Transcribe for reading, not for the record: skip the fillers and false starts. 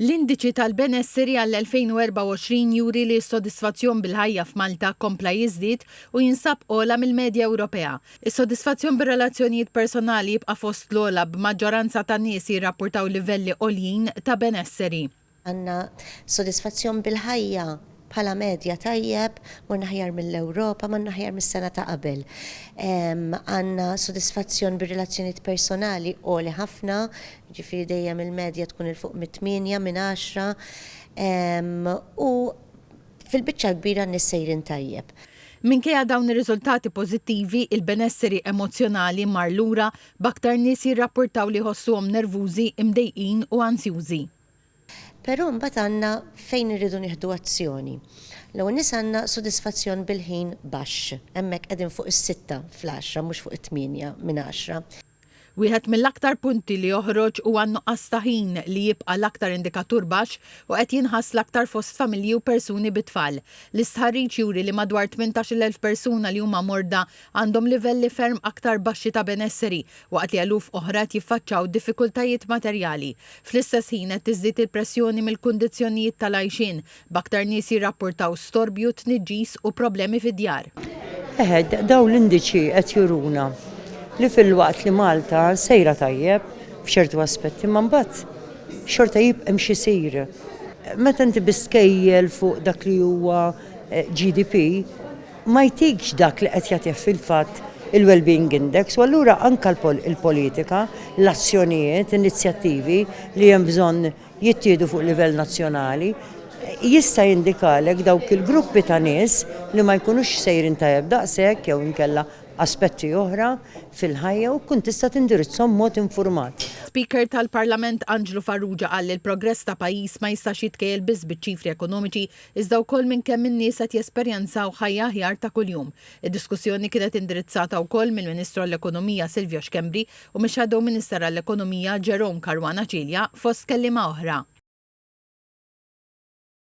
L-indiċi tal-benesseri għall-2024 juri li s-sodisfazzjon bil-ħajja f'Malta kompla jiżdied u jinsab ogħla mill-medja Ewropea. Is-sodisfazzjon bir-relazzjonijiet personali jibqa' fost l-ogħla b'maġġoranza tan nies jirrappurtaw livelli għoljin ta' benesseri. Għandna sodisfazzjon bil-ħajja bħala medja tajjeb, morna ħjar mill-Ewropa, morna ħjar mis-sena ta' qabel. Għandna sodisfazzjon bir-relazzjonijiet personali għoli ħafna, ġifieri dejjem il-medja tkun il-fuq mit-8 minn 10, u fil-biċċa kbira nissejrin tajjeb. Minkejja dawn ir-riżultati pożittivi, il-benesseri emozjonali mar lura b'aktar nies jirrappurtaw li jħossuhom nervużi, imdejqin u ansjużi. Però mbagħad għandna fejn irridu nieħdu azzjoni. L-ewwel nies għandna sodisfazzjon bil-ħin baxx, hemmhekk qegħdin fuq is-6 fl-10 mhux fuq it-8 minn 10. Wieħed mill-aktar punti li joħroġ huwa n-nuqqas ta' ħin li jibqa' l-aktar indikatur baxx u qed jinħass l-aktar fost familji u persuni bit-tfal. L-istħarriġ juri li madwar 18,000 persuna li huma morda għandhom livelli ferm aktar baxxi ta' benesseri waqt li eluf oħra jiffaċċaw diffikultajiet materjali. Fl-istess ħin qed tiżdied il-pressjoni mill-kundizzjonijiet tal-għajxin b'aktar nies jirrapportaw storbju, tniġġis u problemi fid-djar. Dawn l-indiċi qed juruna li fil-waqt li Malta sejra tajjeb f'ċertu aspetti, ma mbagħad xorta jibqa' xi sir. Meta inti biskejjel fuq dak li huwa GDP, ma jtikx dak li qed jagħtih fil-fatt il-Wellbeing Index, u allura anke il-politika, l-azzjonijiet, inizjattivi li hemm bżonn jittieħdu fuq livell nazzjonali jista' jindikalek dawk il-gruppi ta' nies li ma jkunux sejrin tajjeb daqshekk jew inkella aspetti oħra fil-ħajja u kun tista' tindirizzhom mod informat. Speaker tal-Parlament Angelo Farrugia qal li l-progress ta' pajjiż ma jistax jitkejjel biss biċ-ċifri ekonomiċi iżda wkoll minn kemm in-nies qed jesperjenzaw ħajja aħjar ta' kuljum. Id-diskussjoni kienet indirizzata wkoll mill-Ministru għall-Ekonomija Silvio Xkembri u mix-Shadow Minister għall-Ekonomija Jerome Caruana Cilja fost kelliema oħra.